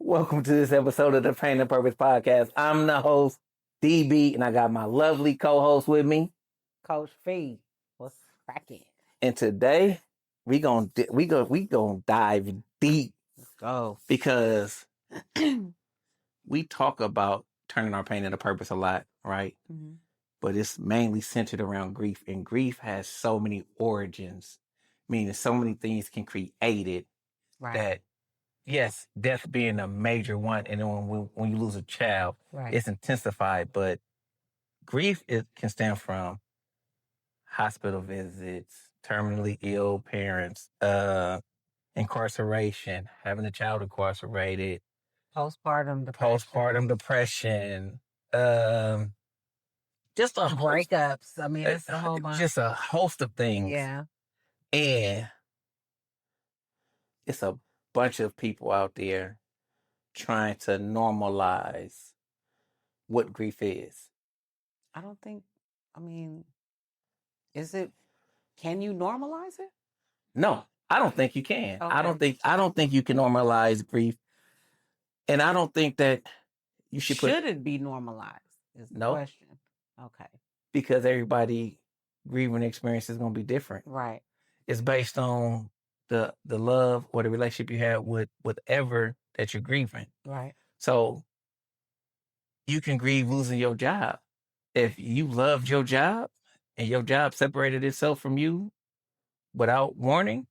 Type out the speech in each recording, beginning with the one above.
Welcome to this episode of the Pain and Purpose Podcast. I'm the host, DB, and I got my lovely co-host with me, Coach Fee. What's cracking? and today we gonna dive deep Let's go. because we talk about turning our pain into purpose a lot, right? Mm-hmm. But it's mainly centered around grief, and grief has so many origins, meaning so many things can create it Right. that. Yes, death being a major one, and then when you lose a child, Right. it's intensified. But grief can stem from hospital visits, terminally ill parents, incarceration, having a child incarcerated, Postpartum depression, just a host, breakups. I mean, it's a whole bunch. just a host of things. Yeah. And it's a bunch of people out there trying to normalize what grief is. I don't think, can you normalize it? No, I don't think you can. Okay. I don't think you can normalize grief. And I don't think that you should Should it be normalized is the question. Okay. Because everybody grieving experience is going to be different. Right. It's based on the love or the relationship you have with whatever that you're grieving. Right. So you can grieve losing your job. If you loved your job and your job separated itself from you without warning,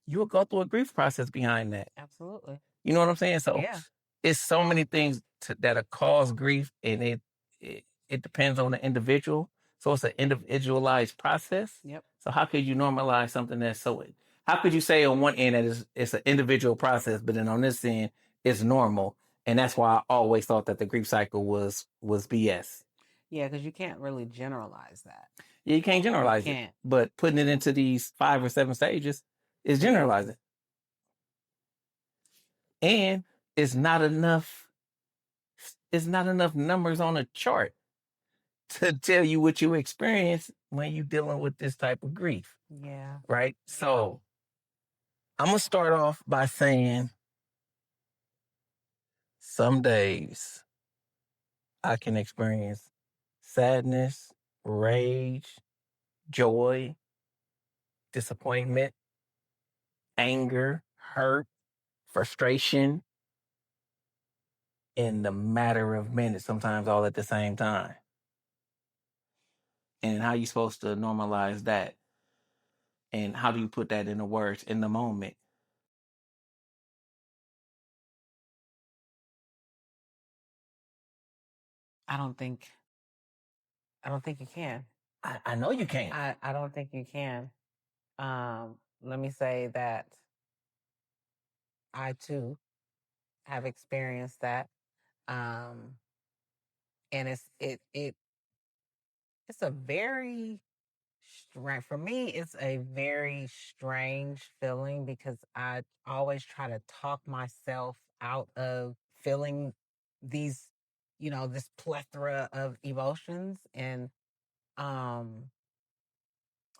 you will go through a grief process behind that. Absolutely. You know what I'm saying? So yeah. It's so many things that cause grief, and it depends on the individual. So it's an individualized process. Yep. So how could you normalize something that's so? How could you say on one end that it's an individual process, but then on this end it's normal? And that's why I always thought that the grief cycle was BS. Yeah, because you can't really generalize that. Yeah, you can't generalize it. But putting it into these 5 or 7 stages is generalizing. And it's not enough numbers on a chart to tell you what you experience when you're dealing with this type of grief. Yeah. Right? So I'm going to start off by saying some days I can experience sadness, rage, joy, disappointment, anger, hurt, frustration in the matter of minutes, sometimes all at the same time. And how you supposed to normalize that? And how do you put that into words in the moment? I don't think you can. I know you can't. I don't think you can. Let me say that I too have experienced that. And it's a very strange, for me, it's a very strange feeling because I always try to talk myself out of feeling these, this plethora of emotions. And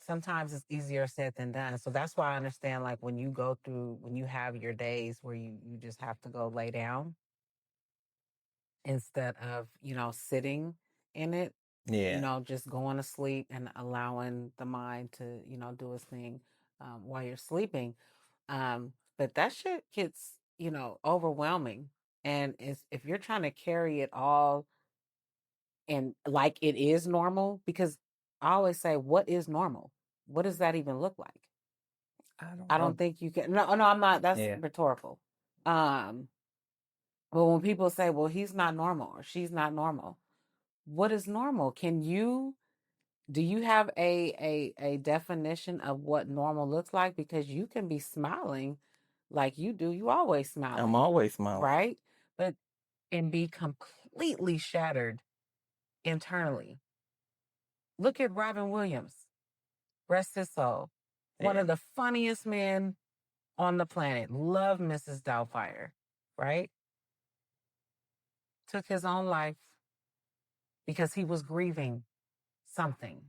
sometimes it's easier said than done. So that's why I understand, like, when you have your days where you just have to go lay down instead of, sitting in it, Yeah. just going to sleep and allowing the mind to, do its thing while you're sleeping. But that shit gets, overwhelming. And if you're trying to carry it all and like it is normal, because I always say, what is normal? What does that even look like? I don't think you can. No, I'm not. That's rhetorical. But when people say, well, he's not normal or she's not normal, what is normal? Do you have a definition of what normal looks like? Because you can be smiling like you do. You always smiling. I'm always smiling. Right? But and be completely shattered internally. Look at Robin Williams. Rest his soul. One of the funniest men on the planet. Love Mrs. Doubtfire. Right? Took his own life because he was grieving something.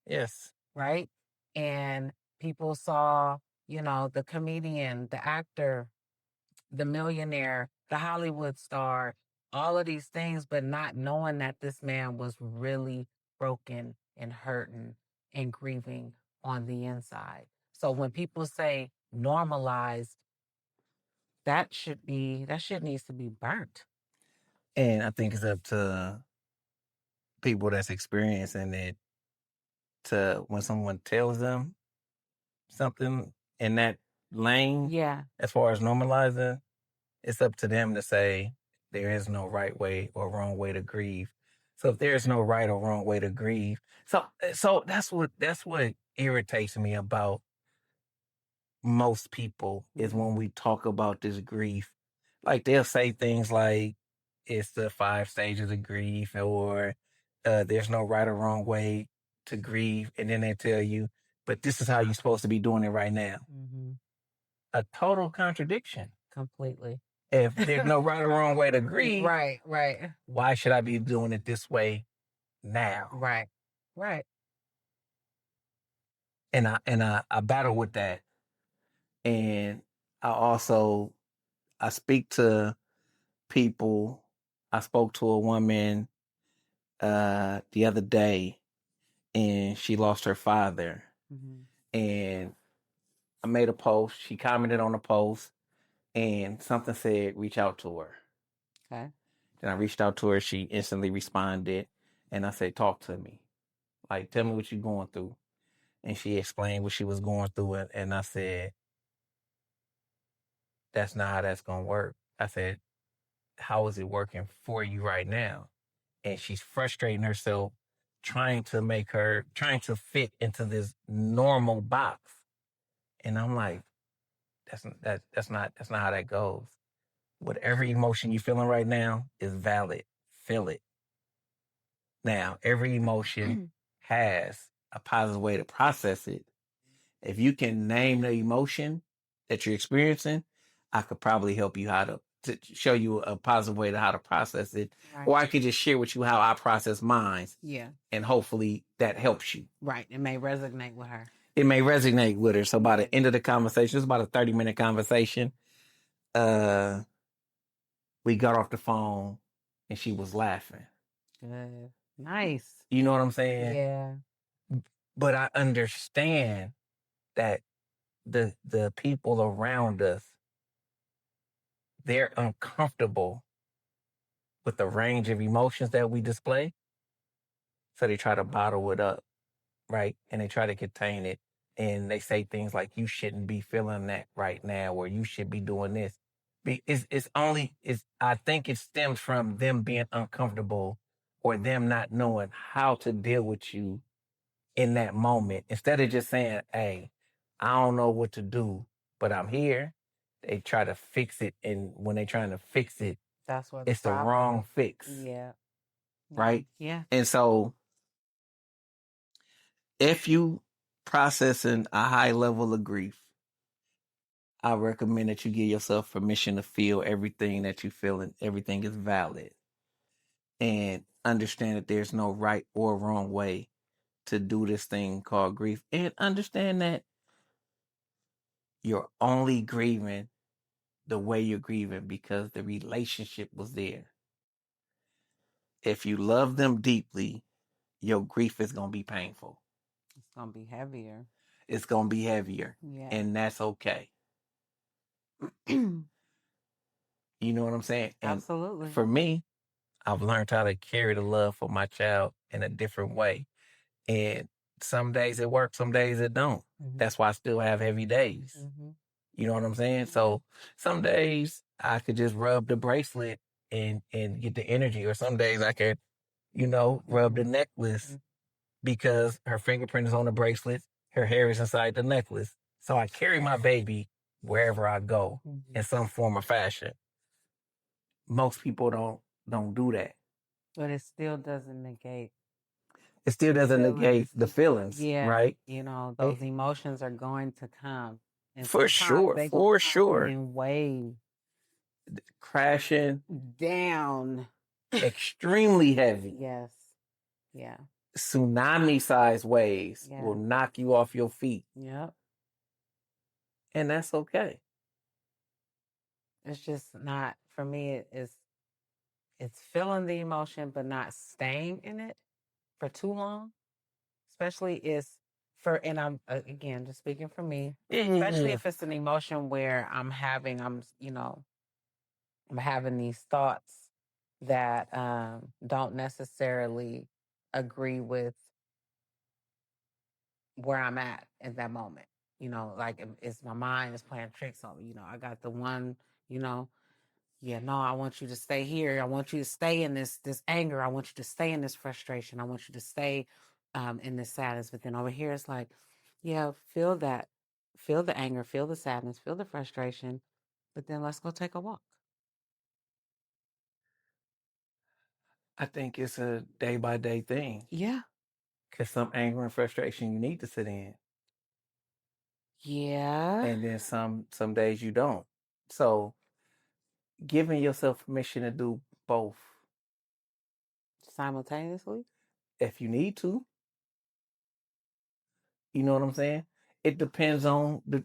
Yes. Right? And people saw, the comedian, the actor, the millionaire, the Hollywood star, all of these things, but not knowing that this man was really broken and hurting and grieving on the inside. So when people say normalized, that shit needs to be burnt. And I think it's up to people that's experiencing it to, when someone tells them something in that lane, Yeah. as far as normalizing, it's up to them to say there is no right way or wrong way to grieve. So if there's no right or wrong way to grieve, so that's what irritates me about most people is when we talk about this grief. Like they'll say things like it's the 5 stages of grief, or there's no right or wrong way to grieve, and then they tell you, but this is how you're supposed to be doing it right now. A total contradiction. Completely. If there's no right or wrong way to grieve, Right. why should I be doing it this way now? Right. And I battle with that. And I speak to people. I spoke to a woman the other day, and she lost her father. And I made a post. She commented on the post, and something said, reach out to her. Okay. Then I reached out to her. She instantly responded, and I said, talk to me. Like, tell me what you're going through. And she explained what she was going through, and I said, that's not how that's going to work. I said, how is it working for you right now? And she's frustrating herself, trying to fit into this normal box. And I'm like, that's not how that goes. Whatever emotion you're feeling right now is valid. Feel it. Now, every emotion has a positive way to process it. If you can name the emotion that you're experiencing, I could probably help you how to show you a positive way to how to process it. Right. Or I could just share with you how I process mine. Yeah. And hopefully that helps you. Right. It may resonate with her. It may resonate with her. So by the end of the conversation, it's about a 30-minute conversation. We got off the phone and she was laughing. Good. Nice. You know what I'm saying? Yeah. But I understand that the people around us, they're uncomfortable with the range of emotions that we display. So they try to bottle it up, right? And they try to contain it. And they say things like, you shouldn't be feeling that right now, or you should be doing this. I think it stems from them being uncomfortable or them not knowing how to deal with you in that moment. Instead of just saying, hey, I don't know what to do, but I'm here. They try to fix it. And when they're trying to fix it, that's what it's the wrong fix. Yeah. Right? Yeah. And so if you processing a high level of grief, I recommend that you give yourself permission to feel everything that you feel, and everything is valid. And understand that there's no right or wrong way to do this thing called grief. And understand that you're only grieving the way you're grieving because the relationship was there. If you love them deeply, your grief is going to be painful. It's going to be heavier. It's going to be heavier. Yeah. And that's okay. You know what I'm saying? And absolutely. For me, I've learned how to carry the love for my child in a different way. And some days it works, some days it don't. That's why I still have heavy days. You know what I'm saying? So some days I could just rub the bracelet and get the energy, or some days I could, rub the necklace because her fingerprint is on the bracelet, her hair is inside the necklace. So I carry my baby wherever I go in some form or fashion. Most people don't do that. But it still doesn't negate. It still doesn't negate the feelings, yeah, right? Those emotions are going to come. And For sure, for sure. In waves. Crashing down. Extremely heavy. Yes. Yeah. Tsunami-sized waves will knock you off your feet. Yep. And that's okay. It's just not for me. It's feeling the emotion, but not staying in it for too long. Especially is for, and I'm again just speaking for me. Especially if it's an emotion where I'm having these thoughts that don't necessarily agree with where I'm at that moment. Like it's my mind is playing tricks on me. I got the one, yeah, no, I want you to stay here. I want you to stay in this anger. I want you to stay in this frustration. I want you to stay in this sadness. But then over here, it's like, yeah, feel that, feel the anger, feel the sadness, feel the frustration. But then let's go take a walk. I think it's a day by day thing. Yeah. Because some anger and frustration you need to sit in. Yeah. And then some days you don't. So giving yourself permission to do both Simultaneously. if you need to. You know what I'm saying? It depends on the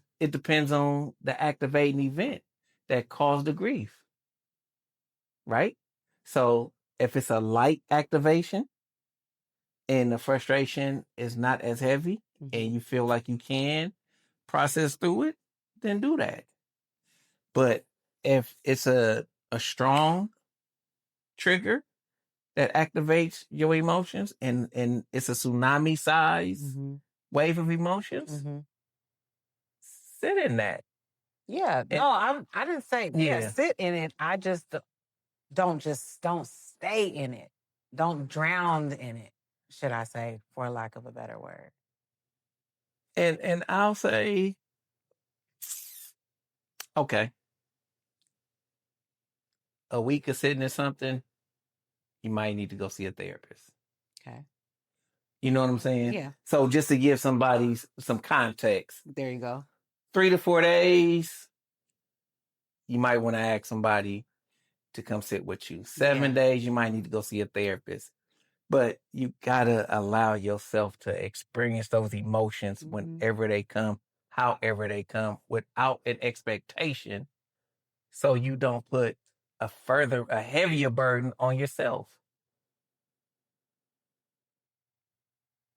activating event that caused the grief. Right? So if it's a light activation and the frustration is not as heavy and you feel like you can process through it, then do that. But if it's a strong trigger that activates your emotions and it's a tsunami size wave of emotions, sit in that. Yeah. And, No, I didn't say sit in it. I just don't stay in it. Don't drown in it, should I say, for lack of a better word. and I'll say, okay, a week of sitting in something, you might need to go see a therapist. Okay. You know what I'm saying? Yeah. So just to give somebody some context, There you go. 3 to 4 days, you might want to ask somebody to come sit with you. 7 days, you might need to go see a therapist. But you gotta allow yourself to experience those emotions whenever they come, however they come, without an expectation, so you don't put a heavier burden on yourself.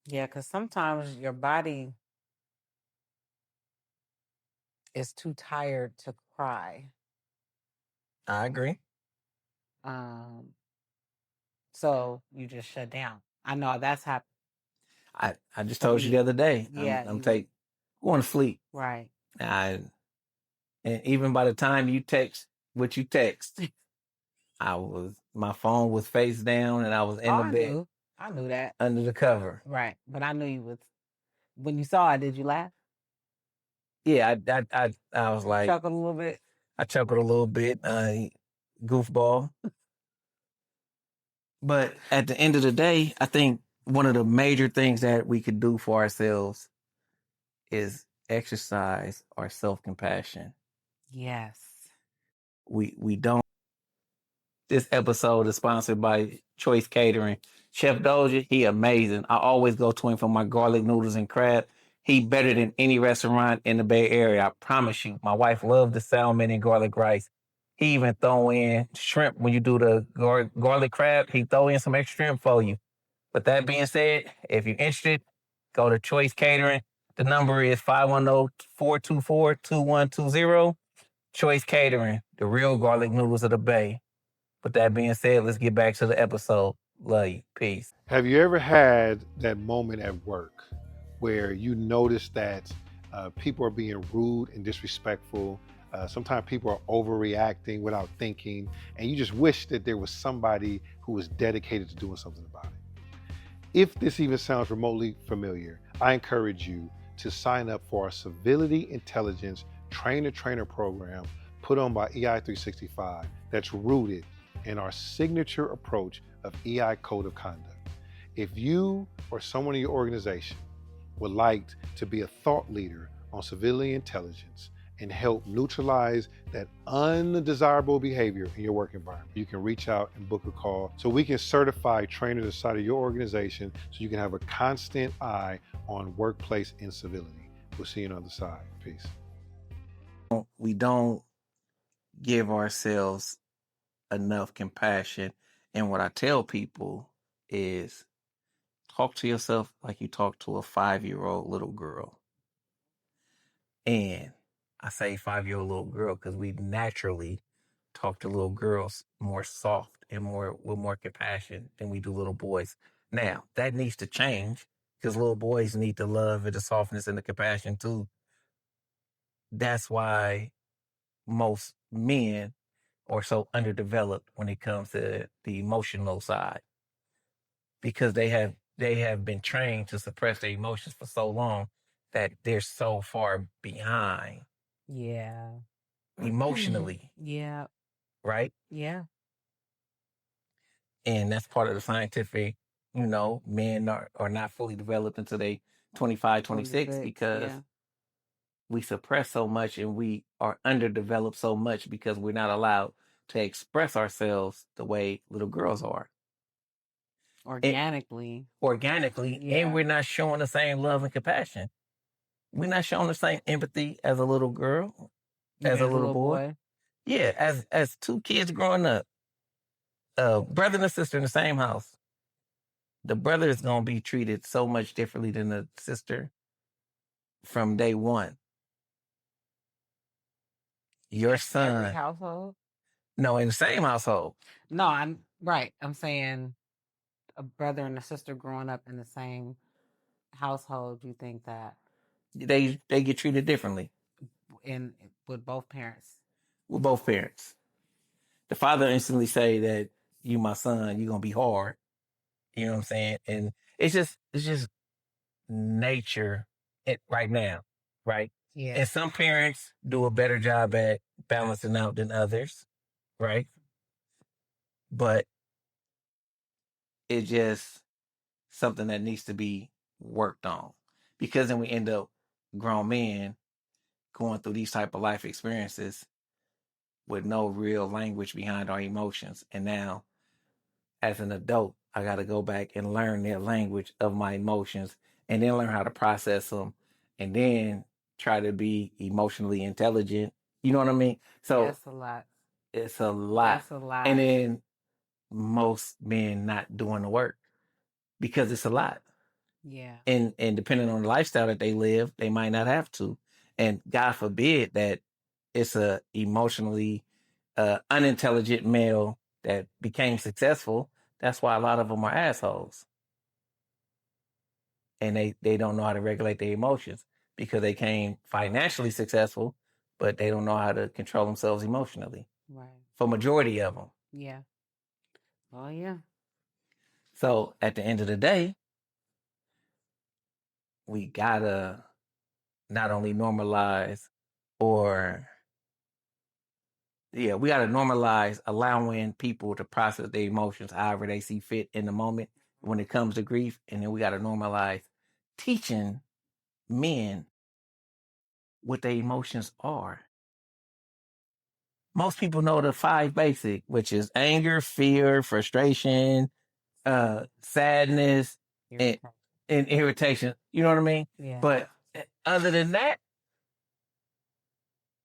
Yeah, because sometimes your body is too tired to cry. I agree. So you just shut down. I know that's happened. I just told you the other day. Yeah, I'm going to sleep. right. And even by the time you text what you text, my phone was face down and I was in the bed. I knew that. Under the cover. Right. But I knew you was, when you saw it, did you laugh? Yeah, I was like, chuckled a little bit. I chuckled a little bit, goofball. But at the end of the day, I think one of the major things that we could do for ourselves is exercise our self-compassion. Yes. We don't. This episode is sponsored by Choice Catering. Chef Doja, he amazing. I always go to him for my garlic noodles and crab. He better than any restaurant in the Bay Area. I promise you. My wife loved the salmon and garlic rice. He even throw in shrimp when you do the garlic crab. He throw in some extra shrimp for you. With that being said, if you're interested, go to Choice Catering. The number is 510-424-2120. Choice Catering, the real garlic noodles of the Bay. With that being said, let's get back to the episode. Love you. Peace. Have you ever had that moment at work where you notice that people are being rude and disrespectful? Sometimes people are overreacting without thinking, and you just wish that there was somebody who was dedicated to doing something about it. If this even sounds remotely familiar, I encourage you to sign up for our Civility Intelligence trainer program put on by EI365 that's rooted in our signature approach of EI Code of Conduct. If you or someone in your organization would like to be a thought leader on civility intelligence and help neutralize that undesirable behavior in your work environment, you can reach out and book a call so we can certify trainers inside of your organization so you can have a constant eye on workplace incivility. We'll see you on the other side. Peace. We don't give ourselves enough compassion. And what I tell people is talk to yourself like you talk to a 5-year-old little girl. And I say 5-year-old little girl because we naturally talk to little girls more soft and more with more compassion than we do little boys. Now, that needs to change because little boys need the love and the softness and the compassion too. That's why most men are so underdeveloped when it comes to the emotional side because they have been trained to suppress their emotions for so long that they're so far behind Yeah. emotionally, Yeah. right? Yeah. And that's part of the scientific, men are not fully developed until they 25, 26 26. because Yeah. we suppress so much and we are underdeveloped so much because we're not allowed to express ourselves the way little girls are. Organically. Organically, and Yeah. we're not showing the same love and compassion. We're not showing the same empathy as a little girl, as a little boy. Yeah, as two kids growing up, brother and a sister in the same house. The brother is going to be treated so much differently than the sister from day one. Your son, Every household. no, in the same household. No, I'm right. I'm saying a brother and a sister growing up in the same household. You think that They get treated differently in with both parents? with both parents. The father instantly say that you my son, you're gonna be hard. You know what I'm saying? And it's just nature right now, right? Yeah. And some parents do a better job at balancing out than others, right? But it's just something that needs to be worked on because then we end up grown men going through these type of life experiences with no real language behind our emotions. And now as an adult, I got to go back and learn their language of my emotions and then learn how to process them and then try to be emotionally intelligent. You know what I mean? So That's a lot. it's a lot. That's a lot. And then most men not doing the work because it's a lot. Yeah. And depending on the lifestyle that they live, they might not have to. And God forbid that it's a emotionally unintelligent male that became successful. That's why a lot of them are assholes. And they don't know how to regulate their emotions because they came financially successful, but they don't know how to control themselves emotionally. Right. For majority of them. Yeah. Oh yeah. So at the end of the day, we gotta not only normalize or we gotta normalize allowing people to process their emotions however they see fit in the moment when it comes to grief. And then we gotta normalize teaching men what their emotions are. Most people know the 5 basic, which is anger, fear, frustration, sadness, and, and irritation. You know what I mean? Yeah. But other than that,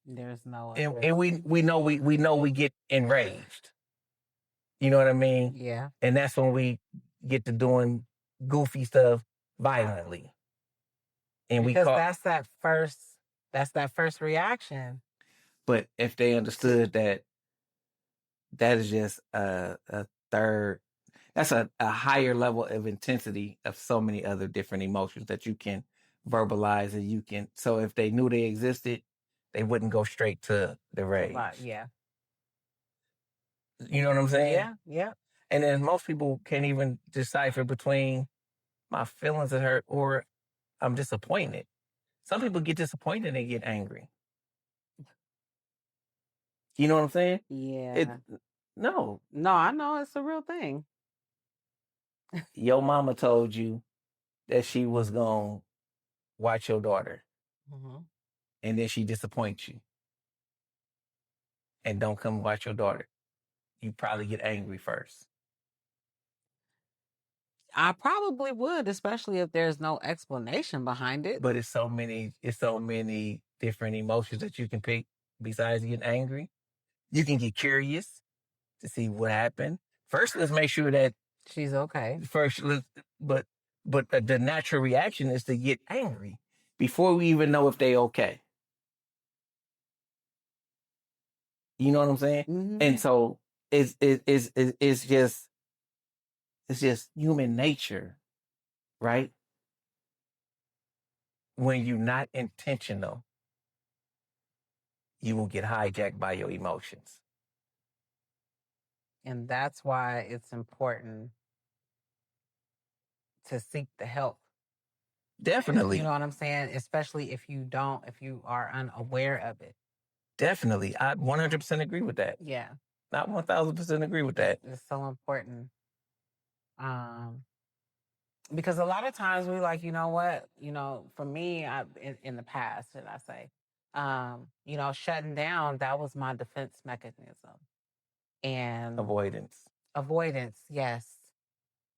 there's no and we know we get enraged. You know what I mean? Yeah. And that's when we get to doing goofy stuff violently. And because that's that first reaction. But if they understood that is just a third, that's a higher level of intensity of so many other different emotions that you can verbalize and you can. So if they knew they existed, they wouldn't go straight to the rage. Yeah. You know what I'm saying? Yeah. Yeah. And then most people can't even decipher between my feelings are hurt or I'm disappointed. Some people get disappointed and they get angry. You know what I'm saying? Yeah. No, I know it's a real thing. Your mama told you that she was going to watch your daughter. Mm-hmm. And then she disappoints you and don't come watch your daughter. You probably get angry first. I probably would, especially if there's no explanation behind it. But it's so many different emotions that you can pick besides getting angry. You can get curious to see what happened. First, let's make sure that she's okay. But the natural reaction is to get angry before we even know if they okay. You know what I'm saying? Mm-hmm. And so it's just human nature, right? When you're not intentional, you will get hijacked by your emotions. And that's why it's important to seek the help. Definitely. You know what I'm saying? Especially if you are unaware of it. Definitely. I 100% agree with that. Yeah. Not 1000% agree with that. It's so important. Because a lot of times we like, you know what, for me, in the past, should I say, shutting down, that was my defense mechanism. And avoidance, yes.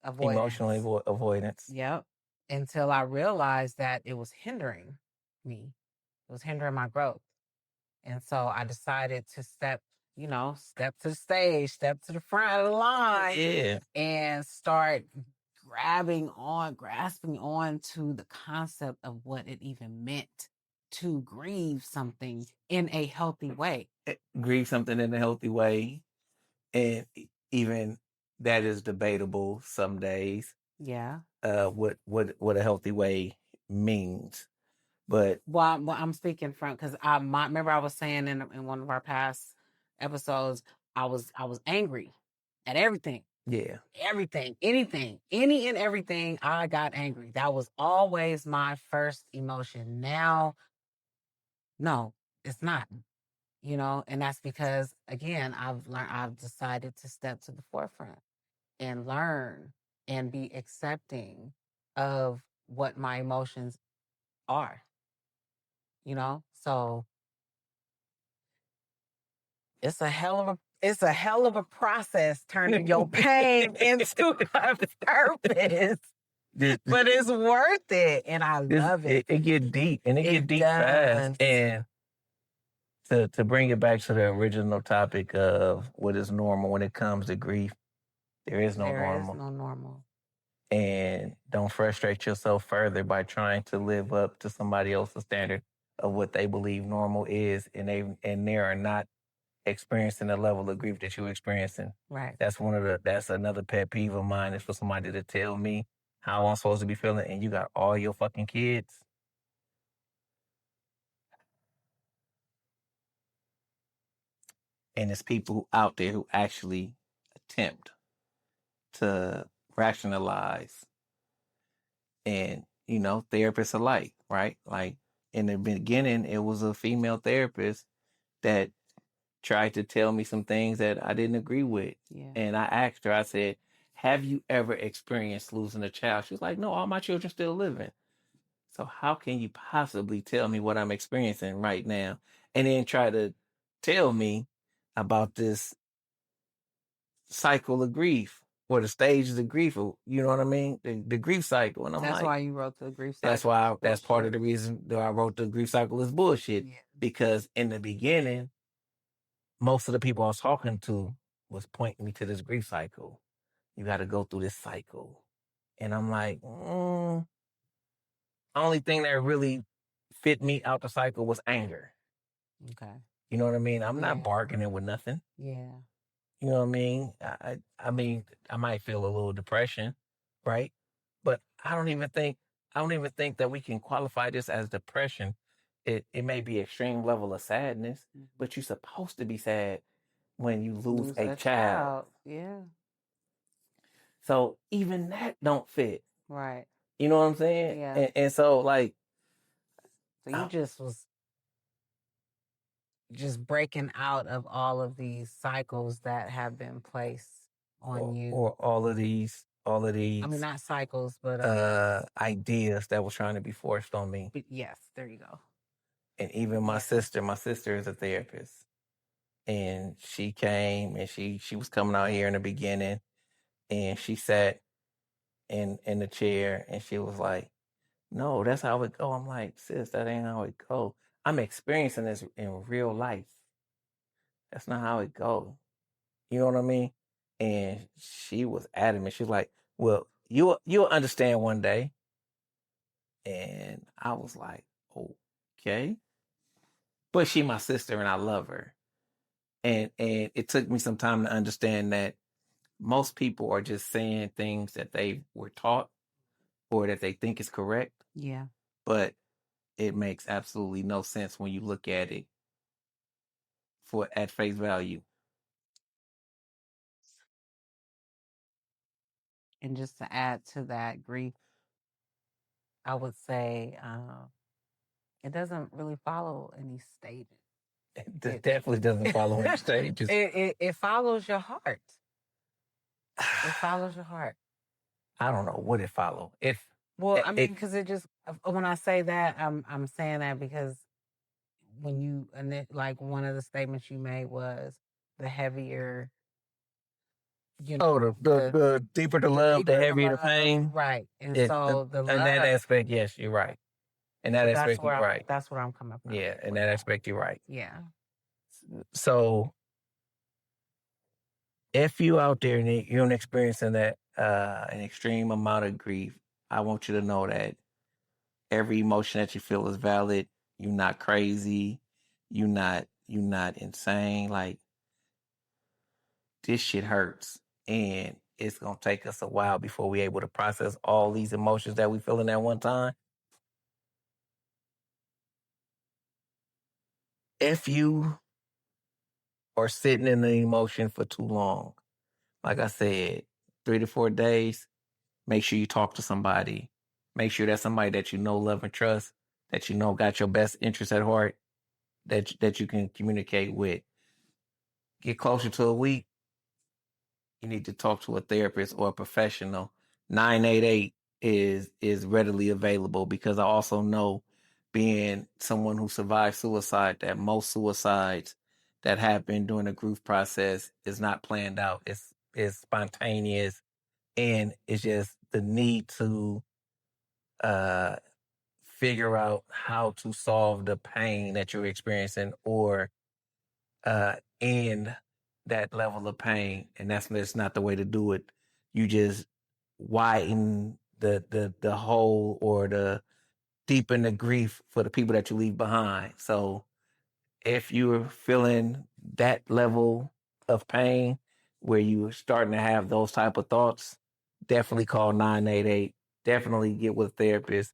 Emotional avoidance. Yep. Until I realized that it was hindering me. It was hindering my growth. And so I decided to step to the stage, step to the front of the line, and start grasping on to the concept of what it even meant to grieve something in a healthy way. Grieve something in a healthy way. And even that is debatable some days. Yeah. What a healthy way means. But I'm speaking from, because remember I was saying in one of our past episodes, I was angry at everything. Yeah. Everything, anything, any and everything, I got angry. That was always my first emotion. Now, no, it's not. And that's because, again, I've decided to step to the forefront and learn and be accepting of what my emotions are. So it's a hell of a process turning your pain into a purpose. But it's worth it, and I love it. It get deep, and it get deep fast. And to bring it back to the original topic of what is normal when it comes to grief, there is no normal. And don't frustrate yourself further by trying to live up to somebody else's standard of what they believe normal is, and they are not experiencing the level of grief that you're experiencing. Right. That's another pet peeve of mine, is for somebody to tell me how I'm supposed to be feeling, and you got all your fucking kids. And there's people out there who actually attempt to rationalize, and therapists alike, right? Like in the beginning, it was a female therapist that tried to tell me some things that I didn't agree with. Yeah. And I asked her, I said, have you ever experienced losing a child? She was like, no, all my children still living. So how can you possibly tell me what I'm experiencing right now? And then try to tell me about this cycle of grief, or the stages of grief, or, you know what I mean? The grief cycle. And that's why you wrote the grief cycle. That's part of the reason that I wrote the Grief Cycle Is Bullshit. Yeah. Because in the beginning, most of the people I was talking to was pointing me to this grief cycle. You got to go through this cycle. And I'm like, only thing that really fit me out the cycle was anger. Okay. You know what I mean? I'm not bargaining with nothing. Yeah. You know what I mean? I mean, I might feel a little depression, right? But I don't even think that we can qualify this as depression. It may be extreme level of sadness, but you're supposed to be sad when you lose a child. Yeah. So even that don't fit. Right. You know what I'm saying? Yeah. And so, like, so you just was just breaking out of all of these cycles that have been placed on you, or all of these. I mean, not cycles, but ideas that was trying to be forced on me. But yes, there you go. And even my sister is a therapist, and she came, and she was coming out here in the beginning, and she sat in the chair, and she was like, no, that's how it go. I'm like, sis, that ain't how it go. I'm experiencing this in real life. That's not how it goes. You know what I mean? And she was adamant. She's like, well, you'll understand one day. And I was like, okay. But she my sister and I love her. And it took me some time to understand that most people are just saying things that they were taught or that they think is correct. Yeah. But it makes absolutely no sense when you look at it at face value. And just to add to that, grief, I would say it doesn't really follow any stages. It definitely doesn't follow any stages. It follows your heart. It follows your heart. I don't know what it follow. Well, I mean, because it just when I say that, I'm saying that because when you like one of the statements you made was the heavier, the deeper the love, the heavier the pain. right? And the love, in that aspect, yes, you're right. In that aspect, you're right. That's where I'm coming from. Yeah, in that aspect, you're right. Yeah. So if you out there and you're experiencing that an extreme amount of grief, I want you to know that every emotion that you feel is valid. You're not crazy. You're not insane. Like, this shit hurts, and it's gonna take us a while before we're able to process all these emotions that we feel in at one time. If you are sitting in the emotion for too long, like I said, 3 to 4 days, make sure you talk to somebody. Make sure that's somebody that you know, love, and trust, that you know got your best interests at heart, that you can communicate with. Get closer to a week, you need to talk to a therapist or a professional. 988 is readily available, because I also know, being someone who survived suicide, that most suicides that happen during the grief process is not planned out. It's spontaneous, and it's just the need to uh figure out how to solve the pain that you're experiencing, or end that level of pain. And that's not the way to do it. You just widen the hole, or the deepen the grief for the people that you leave behind. So if you're feeling that level of pain where you're starting to have those type of thoughts, definitely call 988. Definitely get with a therapist.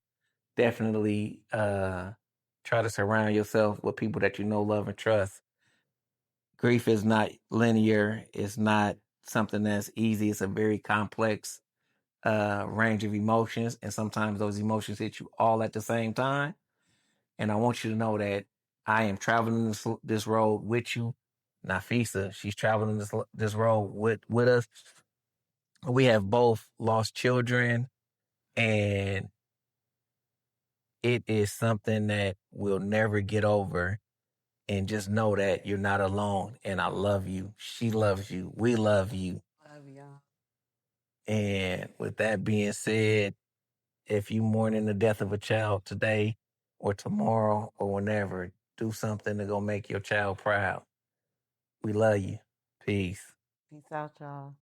Definitely try to surround yourself with people that you know, love, and trust. Grief is not linear. It's not something that's easy. It's a very complex range of emotions, and sometimes those emotions hit you all at the same time. And I want you to know that I am traveling this road with you. Nafeesah, she's traveling this road with us. We have both lost children, and it is something that we'll never get over. And just know that you're not alone. And I love you. She loves you. We love you. Love y'all. And with that being said, if you mourning the death of a child today or tomorrow or whenever, do something to go make your child proud. We love you. Peace. Peace out, y'all.